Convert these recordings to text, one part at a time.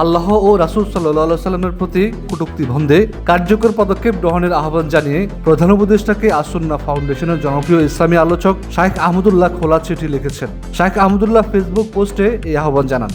আল্লাহ ও রাসূল সাল্লাল্লাহু সাল্লামের প্রতি কটূক্তি বন্ধে কার্যকর পদক্ষেপ গ্রহণের আহ্বান জানিয়ে প্রধান উপদেষ্টাকে আস-সুন্নাহ ফাউন্ডেশনের জনপ্রিয় ইসলামী আলোচক শাইখ আহমদুল্লাহ খোলা চিঠি লিখেছেন। শাইখ আহমদুল্লাহ ফেসবুক পোস্টে এই আহ্বান জানান।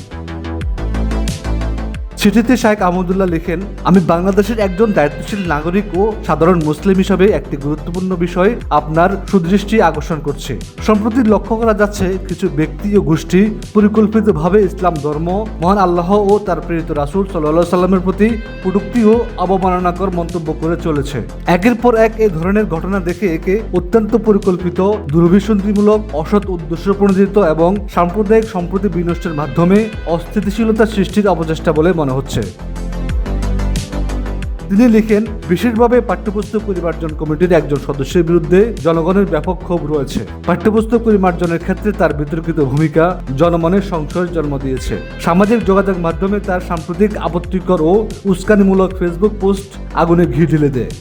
চিঠিতে শাইখ আহমদুল্লাহ লিখেন, আমি বাংলাদেশের একজন দায়িত্বশীল নাগরিক ও সাধারণ মুসলিম হিসাবে একটি গুরুত্বপূর্ণ বিষয় আপনার সুদৃষ্টি আকর্ষণ করছে। সম্প্রতি লক্ষ্য করা যাচ্ছে কিছু ব্যক্তি ও গোষ্ঠী পরিকল্পিতভাবে ইসলাম ধর্ম, মহান আল্লাহ ও তার প্রেরিত রাসূল সাল্লাল্লাহু সাল্লামের প্রতি কটূক্তি ও অবমাননাকর মন্তব্য করে চলেছে। একের পর এক এই ধরনের ঘটনা দেখে একে অত্যন্ত পরিকল্পিত, দুরভিসন্ধিমূলক, অসৎ উদ্দেশ্য প্রণোদিত এবং সাম্প্রদায়িক সম্প্রীতি বিনষ্টের মাধ্যমে অস্থিতিশীলতা সৃষ্টির অপচেষ্টা বলে মনে হচ্ছে। তিনি লিখেন, বিশেষভাবে পাঠ্যপুস্তক পরিমার্জন কমিটির একজন সদস্যের বিরুদ্ধে জনগণের ব্যাপক ক্ষোভ রয়েছে। পাঠ্যপুস্তক পরিমার্জনের ক্ষেত্রে তার বিতর্কিত ভূমিকা জনমনের সংশয়ের জন্ম দিয়েছে। সামাজিক যোগাযোগ মাধ্যমে তার সাম্প্রতিক আপত্তিকর ও উস্কানিমূলক ফেসবুক পোস্ট আগুনে ঘি ঢেলে দেয়।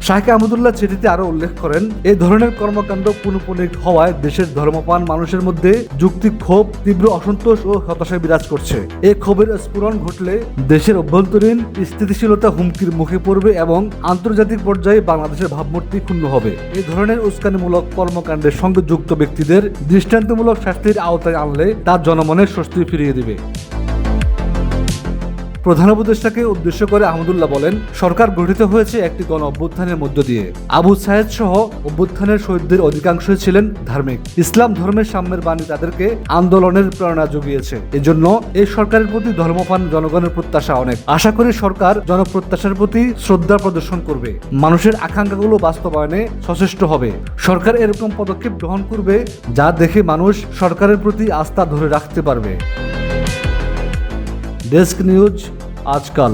শাইখ আহমদুল্লাহ চিঠিতে আরো উল্লেখ করেন, এই ধরনের কর্মকাণ্ড পুনঃপুনিক হওয়ায় দেশের ধর্মপ্রাণ মানুষের মধ্যে যৌক্তিক ক্ষোভ, তীব্র অসন্তোষ ও হতাশা বিরাজ করছে। এই ক্ষোভের স্ফুরণ ঘটলে দেশের অভ্যন্তরীণ স্থিতিশীলতা হুমকির মুখে পড়বে এবং আন্তর্জাতিক পর্যায়ে বাংলাদেশের ভাবমূর্তি ক্ষুণ্ণ হবে। এই ধরনের উস্কানিমূলক কর্মকাণ্ডের সঙ্গে যুক্ত ব্যক্তিদের দৃষ্টান্তমূলক শাস্তির আওতায় আনলে তা জনমনের স্বস্তি ফিরিয়ে দেবে। প্রধান উপদেষ্টাকে উদ্দেশ্য করে আহমদুল্লাহ বলেন, সরকার গঠিত হয়েছে একটি গণ অভ্যুত্থানের মধ্য দিয়ে। আবু সায়েদ সহ অভ্যুত্থানের শহীদদের অধিকাংশই ছিলেন ধার্মিক। ইসলাম ধর্মের সাম্যের বাণী তাদেরকে আন্দোলনের প্রেরণা জুগিয়েছে। এজন্য এই সরকারের প্রতি ধর্মপ্রাণ জনগণের প্রত্যাশা অনেক। আশা করি সরকার জনপ্রত্যাশার প্রতি শ্রদ্ধা প্রদর্শন করবে, মানুষের আকাঙ্ক্ষাগুলো বাস্তবায়নে সচেষ্ট হবে। সরকার এরকম পদক্ষেপ গ্রহণ করবে যা দেখে মানুষ সরকারের প্রতি আস্থা ধরে রাখতে পারবে। ডেস্ক নিউজ আজকাল।